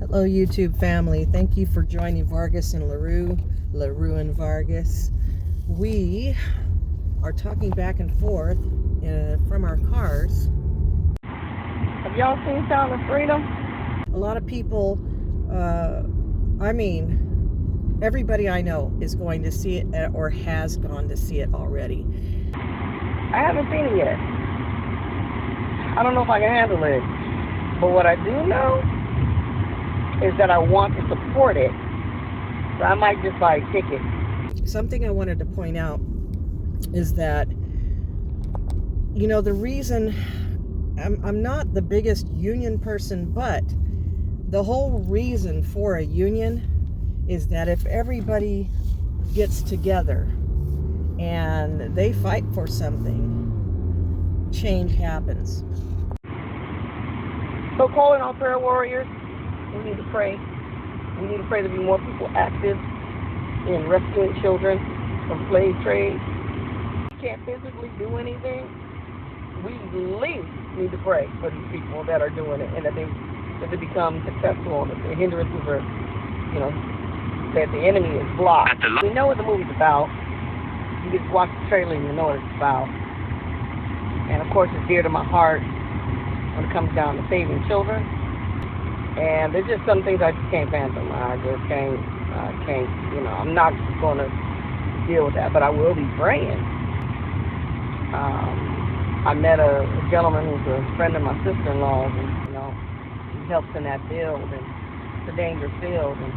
Hello, YouTube family. Thank you for joining Vargas and LaRue and Vargas. We are talking back and forth from our cars. Have y'all seen Sound of Freedom? A lot of people, everybody I know is going to see it or has gone to see it already. I haven't seen it yet. I don't know if I can handle it. But what I do know is that I want to support it. So I might just buy a ticket. Something I wanted to point out is that, the reason I'm not the biggest union person, but the whole reason for a union is that if everybody gets together and they fight for something, change happens. So calling all prayer warriors, we need to pray. We need to pray to be more people active in rescuing children from slave trade. We can't physically do anything. We at least need to pray for these people that are doing it and that they become successful and that the hindrances are, that the enemy is blocked. We know what the movie's about. You just watch the trailer and you know what it's about. And of course it's dear to my heart when it comes down to saving children. And there's just some things I just can't fathom. I just can't, I'm not going to deal with that, but I will be praying. I met a gentleman who's a friend of my sister-in-law's, and, he helps in that field, and it's a dangerous field. And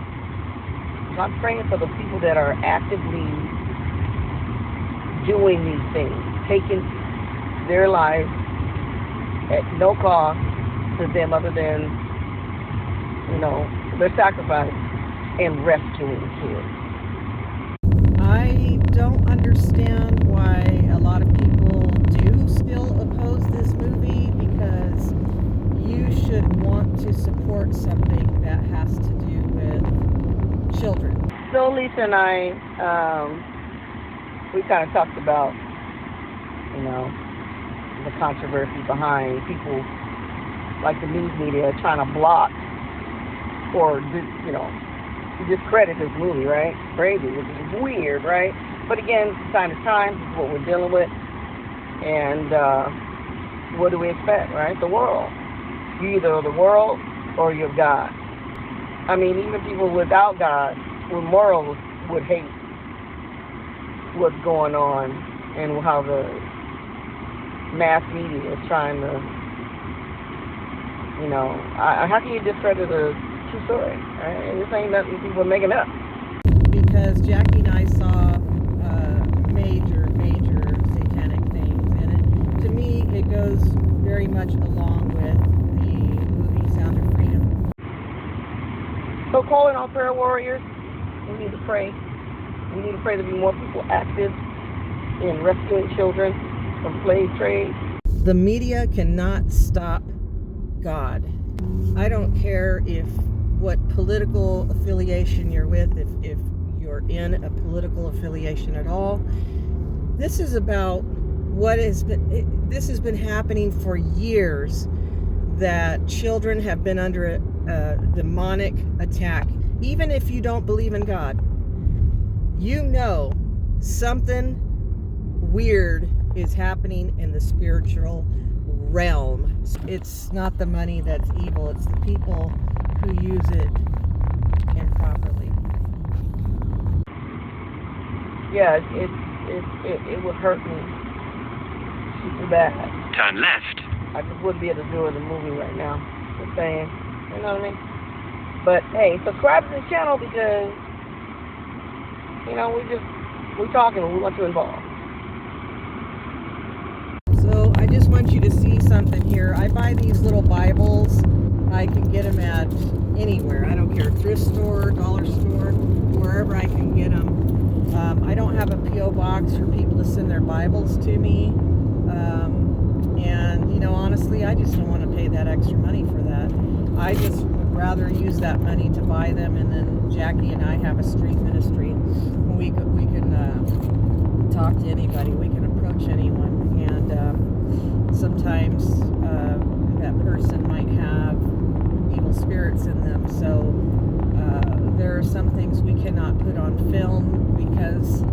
so I'm praying for the people that are actively doing these things, taking their lives at no cost to them other than, their sacrifice in rescuing kids. I don't understand why a lot of people do still oppose this movie, because you should want to support something that has to do with children. So Lisa and I, we kind of talked about, the controversy behind people like the news media trying to block or, discredit this movie, right? Crazy, which is weird, right? But again, from time to time, this is what we're dealing with. And what do we expect, right? The world. You're either the world or you're God. I mean, even people without God, with morals, would hate what's going on and how the mass media is trying to, how can you discredit a true story, right? And this ain't nothing people are making up. Because Jackie and I saw major satanic things, and to me it goes very much along with the movie Sound of Freedom. So calling all prayer warriors, we need to pray. We need to pray to be more people active in rescuing children from slave trade. The media cannot stop God. I don't care what political affiliation you're with, if you're in a political affiliation at all. This is about this has been happening for years, that children have been under a demonic attack. Even if you don't believe in God, something weird is happening in the spiritual realm. It's not the money that's evil, it's the people who use it improperly. Yeah, it would hurt me super bad. Turn left. I just wouldn't be able to do it in the movie right now. Just saying, you know what I mean? But hey, subscribe to the channel because we're talking and we want you involved. So I just want you to see something here. I buy these little Bibles. I can get them at anywhere. I don't care, thrift store, dollar store, wherever I can get them. I don't have a P.O. box for people to send their Bibles to me. And honestly, I just don't want to pay that extra money for that. I just would rather use that money to buy them, and then Jackie and I have a street ministry. We can talk to anybody. We can approach anyone, and sometimes that person might have evil spirits in them. So there are some things we cannot put on film because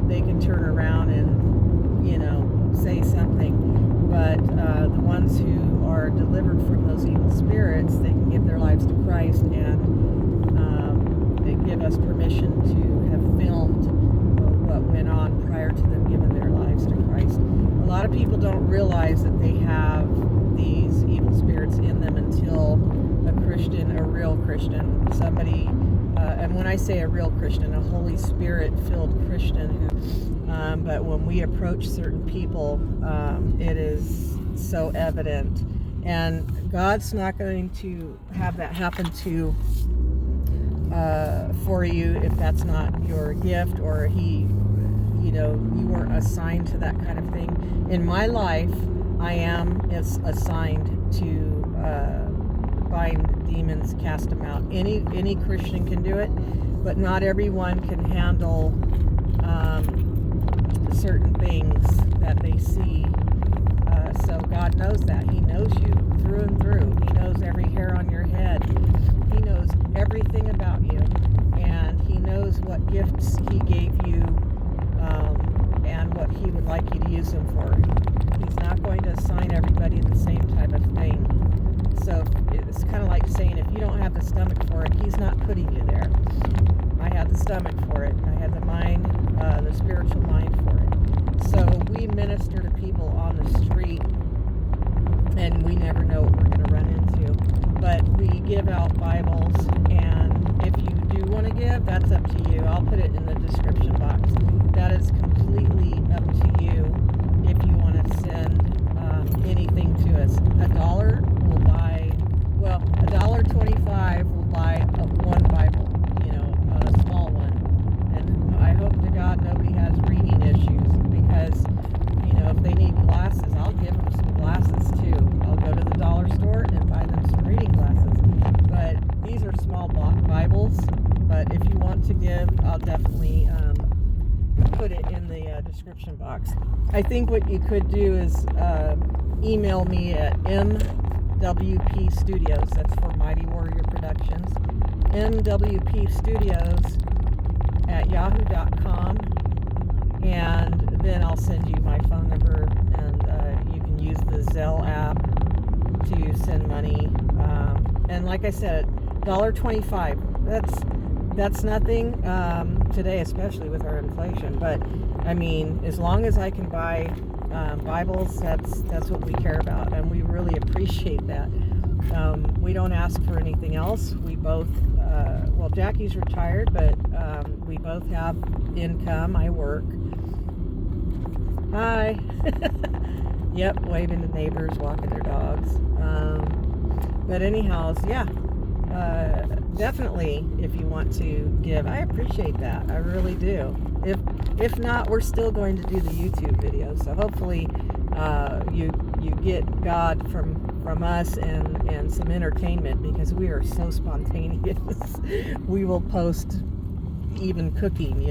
they can turn around and, you know, say something. But the ones who are delivered from those evil spirits, they can give their lives to Christ, and they give us permission to have filmed what went on prior to them giving their lives to Christ. A lot of people don't realize that they have these evil spirits in them until a Christian, a real Christian, somebody, and when I say a real Christian, a Holy Spirit-filled Christian who, but when we approach certain people, it is so evident. And God's not going to have that happen to for you if that's not your gift, or you weren't assigned to that kind of thing. In my life, I am assigned to bind demons, cast them out. Any Christian can do it, but not everyone can handle certain things that they see. So God knows that. He knows you through and through. He knows every hair on your head. He knows everything about you, and He knows what gifts He gave you and what He would like you to use them for. He's not going to assign everybody the same type of thing. So it's kind of like saying, if you don't have the stomach for it, He's not putting you there. I had the stomach for it. I had the mind, the spiritual mind for it. So we minister to people on the street, and we never know what we're going to run into. But we give out Bibles, and if you do want to give, that's up to you. I'll put it in the description box. That is completely up to you if you want to send anything to us. $1 will buy, well, $1.25 will buy one Bible, a small one. And I hope to God nobody has reading issues, because, if they need glasses, I'll give them some glasses too. I'll go to the dollar store and buy them some reading glasses. But these are small Bibles. But if you want to give, I'll definitely put it in the description box. I think what you could do is email me at MWP Studios. That's for Mighty Warrior Productions. MWP Studios at yahoo.com, and then I'll send you my phone number, and you can use the Zelle app to send money. And like I said, $1.25. That's nothing today, especially with our inflation. But I mean, as long as I can buy Bibles, that's what we care about, and we really appreciate that. We don't ask for anything else. We both, well, Jackie's retired, but we both have income. I work. Hi. Yep, waving to neighbors, walking their dogs. But anyhow, yeah, definitely if you want to give, I appreciate that. I really do. If not, we're still going to do the YouTube videos. So hopefully you get God from us and some entertainment, because we are so spontaneous. We will post even cooking,